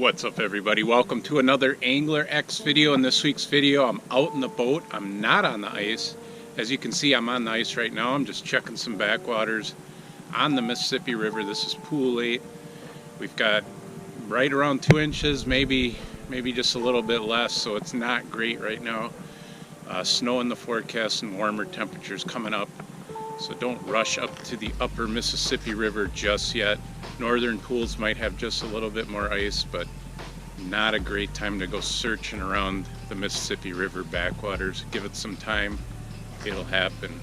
What's up, everybody? Welcome to another Angler X video. In this week's video, I'm out in the boat. I'm not on the ice. As you can see, I'm on the ice right now. I'm just checking some backwaters on the Mississippi River. This is pool 8. We've got right around 2 inches, maybe just a little bit less, so it's not great right now. Snow in the forecast and warmer temperatures coming up. So don't rush up to the upper Mississippi River just yet. Northern pools might have just a little bit more ice, but not a great time to go searching around the Mississippi River backwaters. Give it some time, it'll happen.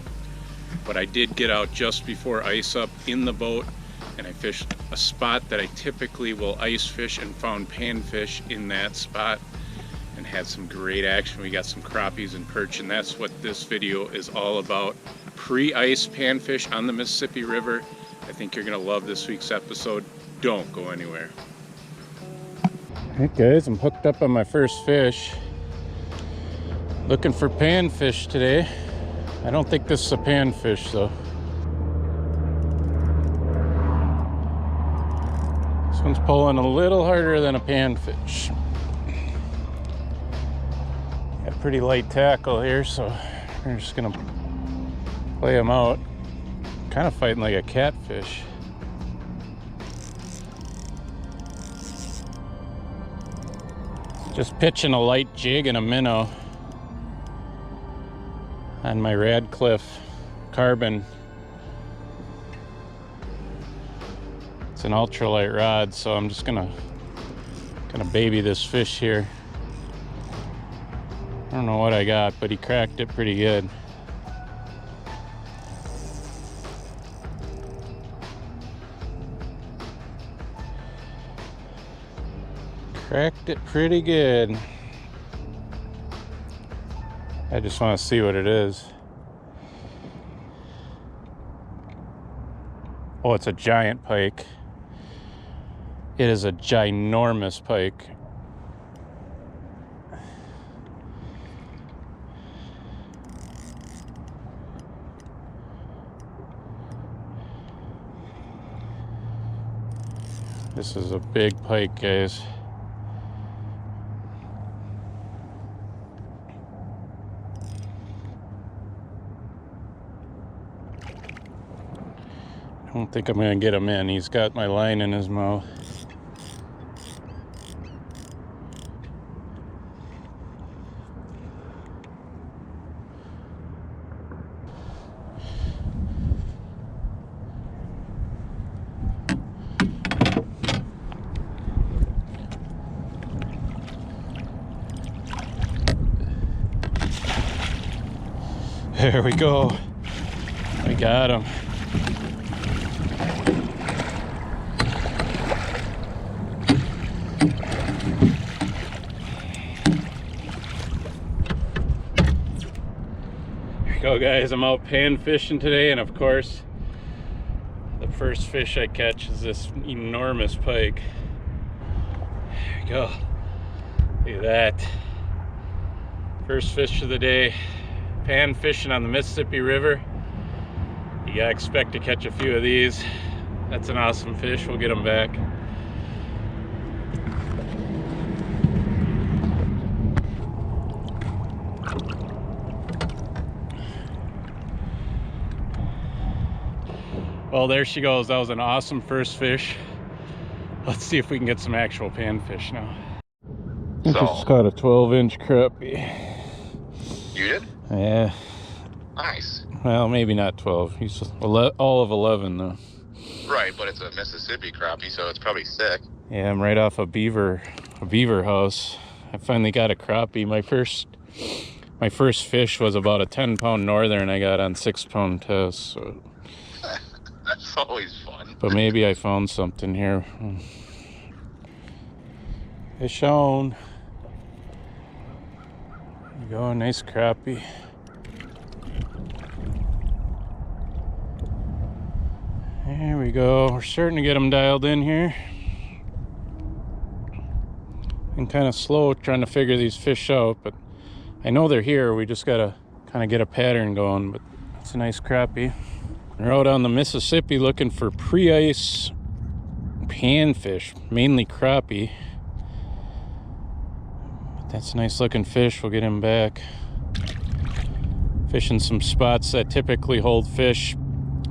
But I did get out just before ice up in the boat, and I fished a spot that I typically will ice fish and found panfish in that spot and had some great action. We got some crappies and perch, and that's what this video is all about. Pre-ice panfish on the Mississippi River. I think you're gonna love this week's episode. Don't go anywhere. Hey guys, I'm hooked up on my first fish. Looking for panfish today. I don't think this is a panfish though. This one's pulling a little harder than a panfish. Got a pretty light tackle here, so we're just gonna play them out. Kind of fighting like a catfish. Just pitching a light jig and a minnow on my Radcliffe carbon. It's an ultralight rod, so I'm just gonna baby this fish here. I don't know what I got, but he cracked it pretty good. Cracked it pretty good. I just want to see what it is. Oh, it's a giant pike. It is a ginormous pike. This is a big pike, guys. I don't think I'm gonna get him in. He's got my line in his mouth. There we go. I got him. Go guys, I'm out pan fishing today, and of course the first fish I catch is this enormous pike. There we go. Look at that. First fish of the day, pan fishing on the Mississippi River. You gotta expect to catch a few of these. That's an awesome fish. We'll get them back. Well, there she goes. That was an awesome first fish. Let's see if we can get some actual panfish now. I just caught a 12-inch crappie. You did? Yeah. Nice. Well, maybe not 12. He's all of 11 though. Right, but it's a Mississippi crappie, so it's probably sick. Yeah, I'm right off a beaver house. I finally got a crappie. My first fish was about a 10-pound northern I got on 6-pound test. So. That's always fun. But maybe I found something here. Fish on. There you go, nice crappie. There we go. We're starting to get them dialed in here. I'm kind of slow trying to figure these fish out, but I know they're here. We just gotta kind of get a pattern going, but it's a nice crappie. We're out on the Mississippi looking for pre-ice panfish, mainly crappie. That's a nice looking fish. We'll get him back. Fishing some spots that typically hold fish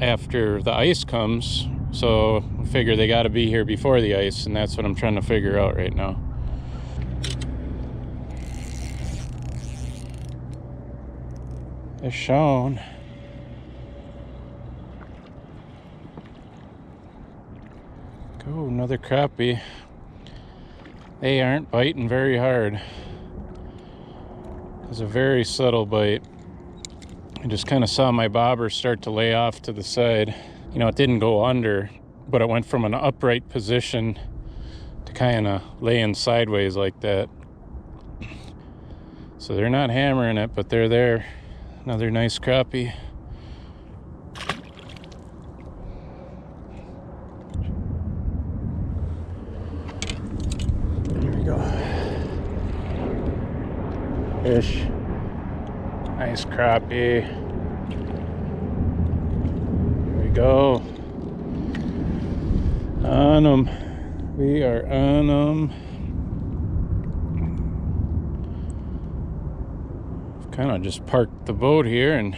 after the ice comes. So I figure they got to be here before the ice, and that's what I'm trying to figure out right now. Fish on. Go, another crappie. They aren't biting very hard. It's a very subtle bite. I just kind of saw my bobber start to lay off to the side. You know, it didn't go under, but it went from an upright position to kind of laying sideways like that. So they're not hammering it, but they're there. Another nice crappie. There we go. Fish. Nice crappie. There we go. On them. We are on them. Kind of just parked the boat here and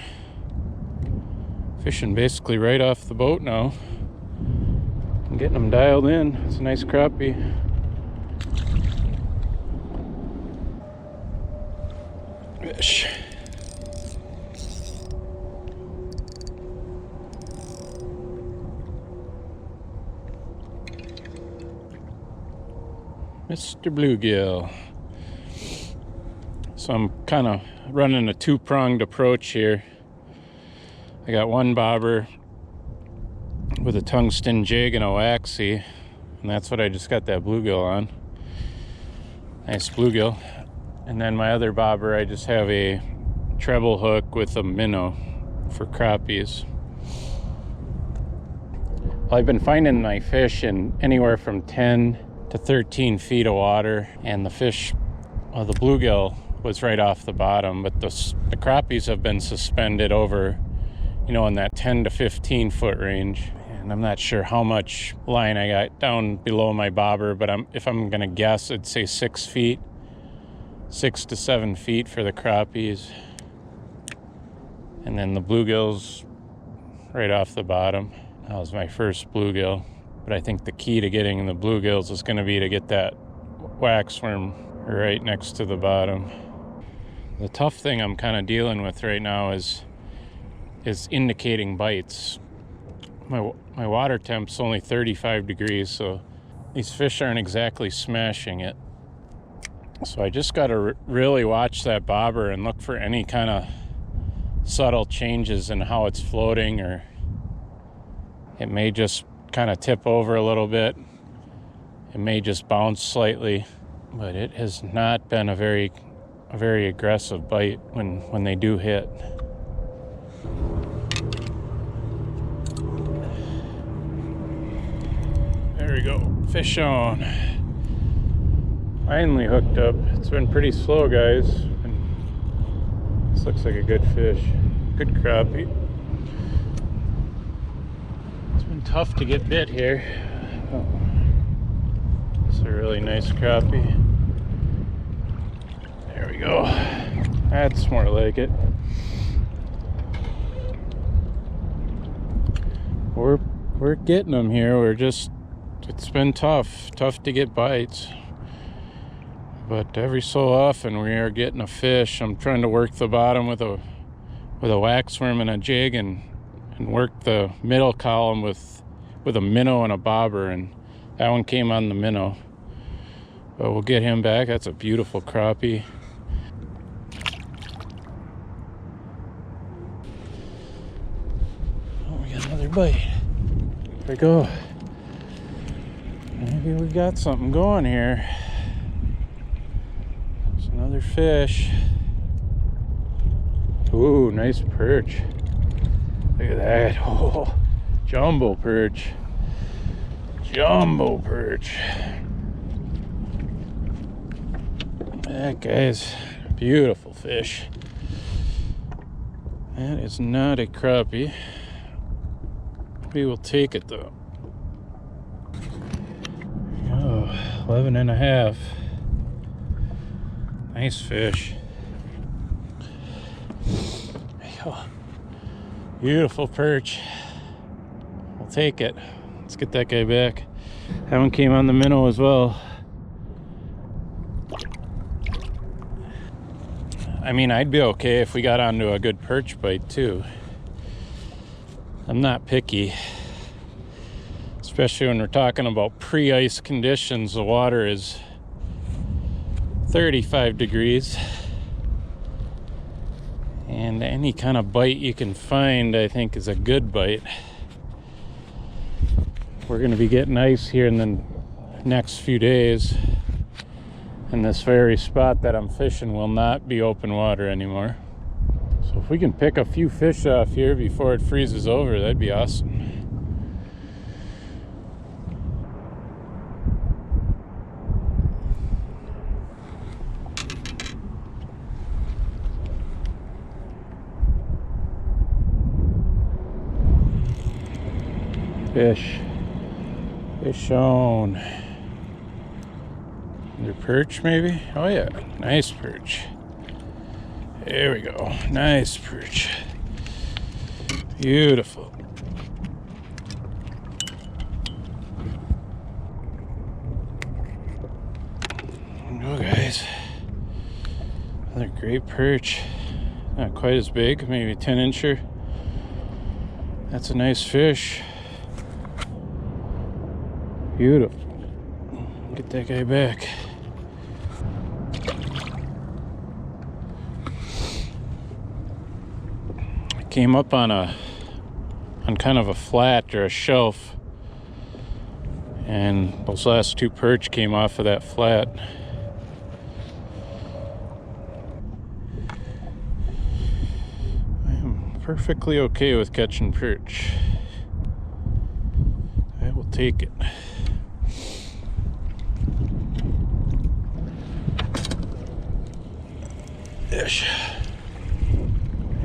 fishing basically right off the boat now. I'm getting them dialed in. It's a nice crappie. Fish. Mr. Bluegill. So I'm kind of running a two-pronged approach here. I got one bobber with a tungsten jig and a waxy, and that's what I just got that bluegill on. Nice bluegill. And then my other bobber, I just have a treble hook with a minnow for crappies. Well, I've been finding my fish in anywhere from 10 to 13 feet of water, and the fish, well, the bluegill was right off the bottom, but the crappies have been suspended over, you know, in that 10 to 15 foot range. And I'm not sure how much line I got down below my bobber, but if I'm gonna guess, I'd say 6 feet, 6 to 7 feet for the crappies. And then the bluegills right off the bottom. That was my first bluegill. But I think the key to getting the bluegills is gonna be to get that waxworm right next to the bottom. The tough thing I'm kind of dealing with right now is indicating bites. My water temp's only 35 degrees, so these fish aren't exactly smashing it. So I just got to really watch that bobber and look for any kind of subtle changes in how it's floating, or it may just kind of tip over a little bit. It may just bounce slightly, but it has not been a very aggressive bite when they do hit. There we go, fish on. Finally hooked up. It's been pretty slow, guys. And this looks like a good fish. Good crappie. It's been tough to get bit here. Oh. It's a really nice crappie. There we go. That's more like it. We're getting them here. It's been tough to get bites. But every so often we are getting a fish. I'm trying to work the bottom with a waxworm and a jig, and work the middle column with a minnow and a bobber, and that one came on the minnow. But we'll get him back. That's a beautiful crappie. Oh, we got another bite. There we go. Maybe we got something going here. There's another fish. Ooh, nice perch. Look at that. Oh, jumbo perch. Jumbo perch. That guy's beautiful fish. That is not a crappie. We will take it though. Oh, 11 and a half. Nice fish. Oh, beautiful perch. We'll take it. Let's get that guy back. That one came on the minnow as well. I mean, I'd be okay if we got onto a good perch bite too. I'm not picky, especially when we're talking about pre-ice conditions. The water is 35 degrees, and any kind of bite you can find, I think, is a good bite. We're going to be getting ice here in the next few days, and this very spot that I'm fishing will not be open water anymore. So if we can pick a few fish off here before it freezes over, that'd be awesome. Fish. Fish on. Another perch maybe? Oh yeah, nice perch. There we go, nice perch. Beautiful. There we go, guys. Another great perch. Not quite as big, maybe 10-incher. That's a nice fish. Beautiful. Get that guy back. I came up on kind of a flat or a shelf, and those last two perch came off of that flat. I am perfectly okay with catching perch. I will take it. Fish.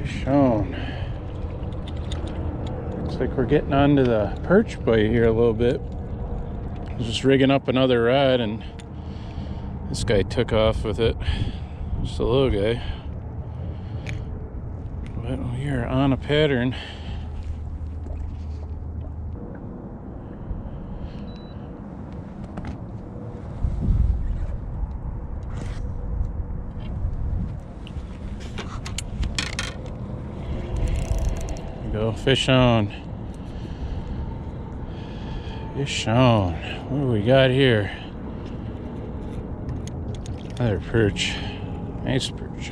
Fish on. Looks like we're getting onto the perch bite here a little bit. I was just rigging up another rod, and this guy took off with it. Just a little guy. But we are on a pattern. Go fish on. Fish on. What do we got here? Another perch. Nice perch.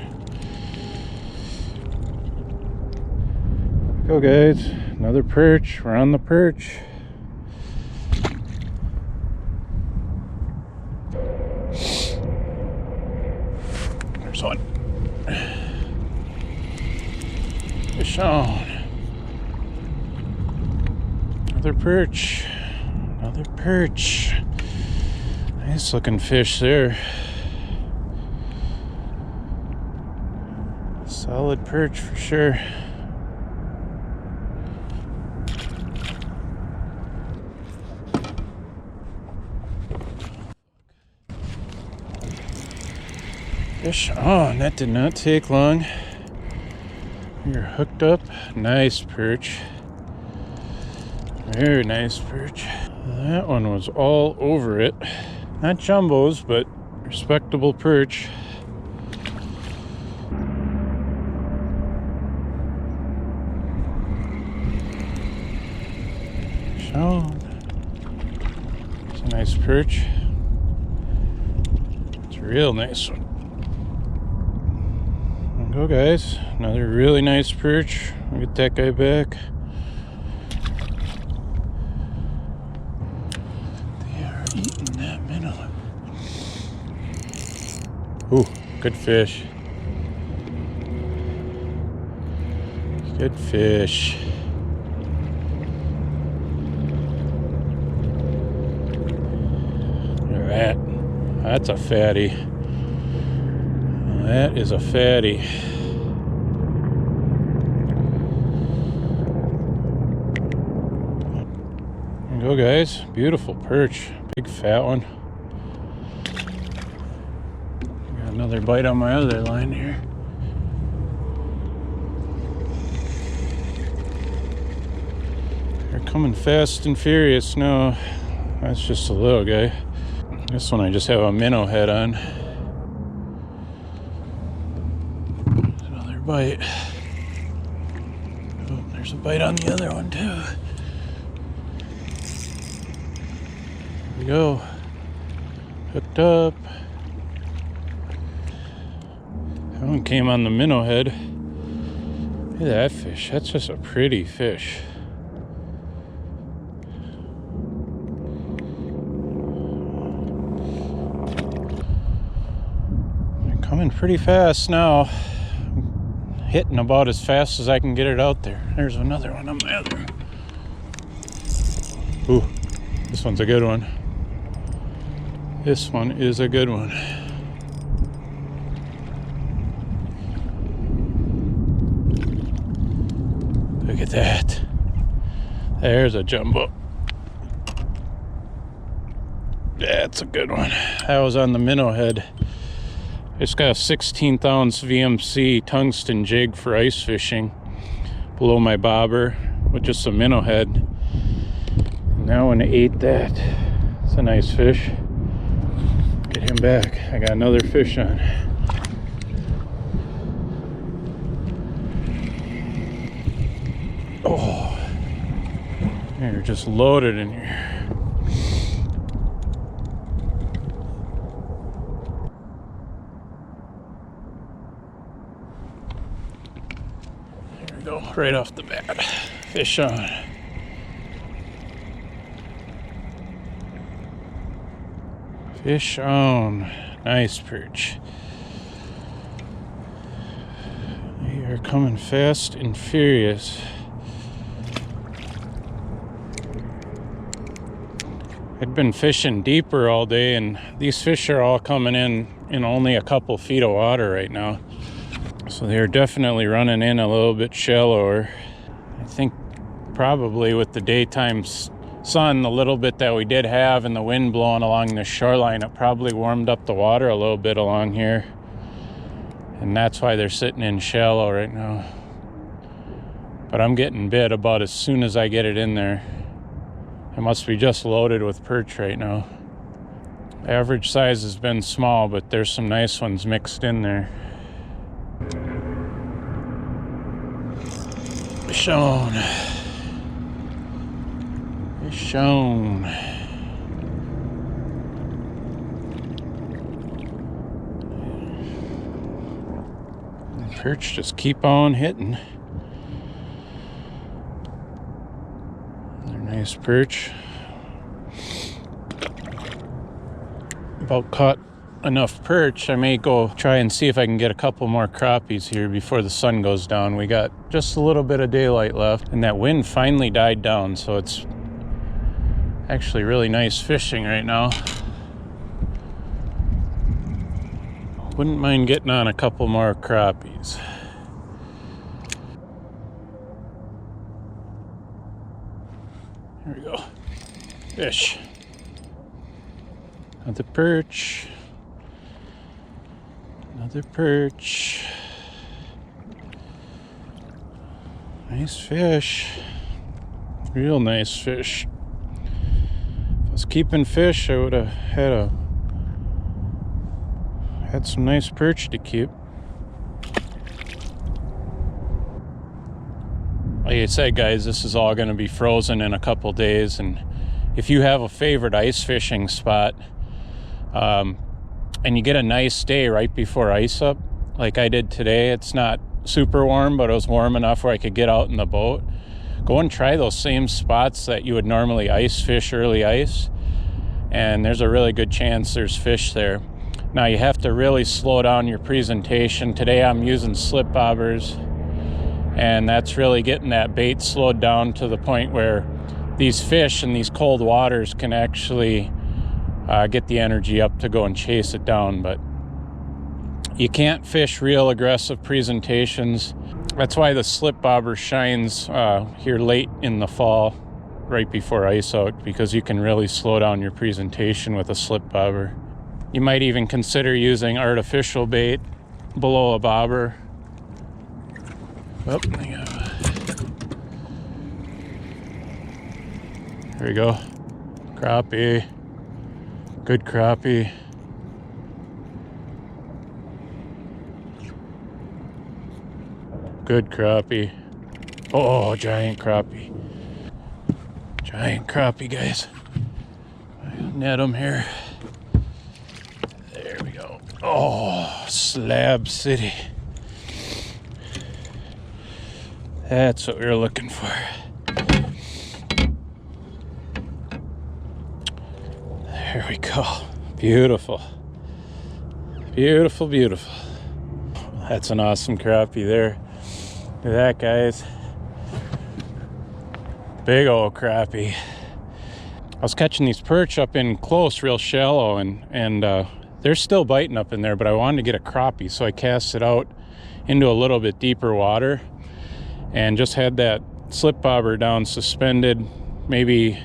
Go, guys. Another perch. We're on the perch. There's one. Fish on. Another perch. Another perch. Nice looking fish there. Solid perch for sure. Fish on. That did not take long. You're hooked up. Nice perch. Very nice perch. That one was all over it. Not jumbos, but respectable perch. Shown. It's a nice perch. It's a real nice one. There we go, guys. Another really nice perch. We'll get that guy back. Ooh, good fish. Good fish. Look at that. That's a fatty. That is a fatty. There you go, guys. Beautiful perch. Big fat one. Another bite on my other line here. They're coming fast and furious now. That's just a little guy. This one I just have a minnow head on. Another bite. Oh, there's a bite on the other one too. Here we go. Hooked up. That one came on the minnow head. Look at that fish. That's just a pretty fish. They're coming pretty fast now. Hitting about as fast as I can get it out there. There's another one on my other. Ooh, this one's a good one. This one is a good one. Look at that. There's a jumbo. That's a good one. That was on the minnow head. It's got a 16th ounce VMC tungsten jig for ice fishing below my bobber with just a minnow head. And that one ate that. It's a nice fish. Get him back. I got another fish on. Oh, they're just loaded in here. There we go, right off the bat. Fish on. Fish on. Nice perch. They are coming fast and furious. I'd been fishing deeper all day, and these fish are all coming in only a couple feet of water right now. So they're definitely running in a little bit shallower. I think probably with the daytime sun, the little bit that we did have, and the wind blowing along the shoreline, it probably warmed up the water a little bit along here. And that's why they're sitting in shallow right now. But I'm getting bit about as soon as I get it in there. I must be just loaded with perch right now. Average size has been small, but there's some nice ones mixed in there. Fish on. Fish on. The perch just keep on hitting. Nice perch. About caught enough perch. I may go try and see if I can get a couple more crappies here before the sun goes down. We got just a little bit of daylight left, and that wind finally died down, so it's actually really nice fishing right now. Wouldn't mind getting on a couple more crappies. Here we go. Fish. Another perch. Another perch. Nice fish. Real nice fish. If I was keeping fish, I would have had some nice perch to keep. Like I said, guys, this is all going to be frozen in a couple days, and if you have a favorite ice fishing spot, and you get a nice day right before ice up, like I did today, it's not super warm, but it was warm enough where I could get out in the boat. Go and try those same spots that you would normally ice fish early ice, and there's a really good chance there's fish there. Now you have to really slow down your presentation. Today I'm using slip bobbers, and that's really getting that bait slowed down to the point where these fish in these cold waters can actually get the energy up to go and chase it down. But you can't fish real aggressive presentations. That's why the slip bobber shines here late in the fall, right before ice out, because you can really slow down your presentation with a slip bobber. You might even consider using artificial bait below a bobber. Oh, there we go. Crappie. Good crappie. Good crappie. Oh, giant crappie. Giant crappie, guys. Net them here. There we go. Oh, Slab City. That's what we were looking for. There we go. Beautiful. Beautiful, beautiful. That's an awesome crappie there. Look at that, guys. Big old crappie. I was catching these perch up in Crosse, real shallow, and they're still biting up in there, but I wanted to get a crappie, so I cast it out into a little bit deeper water and just had that slip bobber down suspended, maybe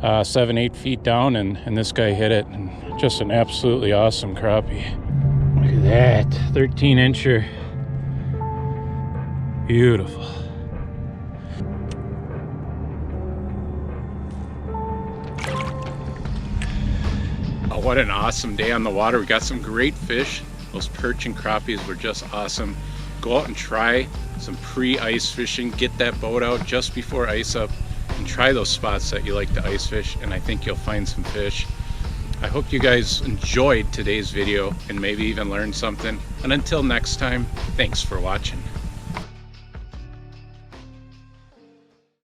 7-8 feet down, and this guy hit it, and just an absolutely awesome crappie. Look at that, 13-incher. Beautiful. Oh, what an awesome day on the water. We got some great fish. Those perch and crappies were just awesome. Go out and try some pre-ice fishing. Get that boat out just before ice up and try those spots that you like to ice fish, and I think you'll find some fish. I hope you guys enjoyed today's video and maybe even learned something. And until next time, thanks for watching.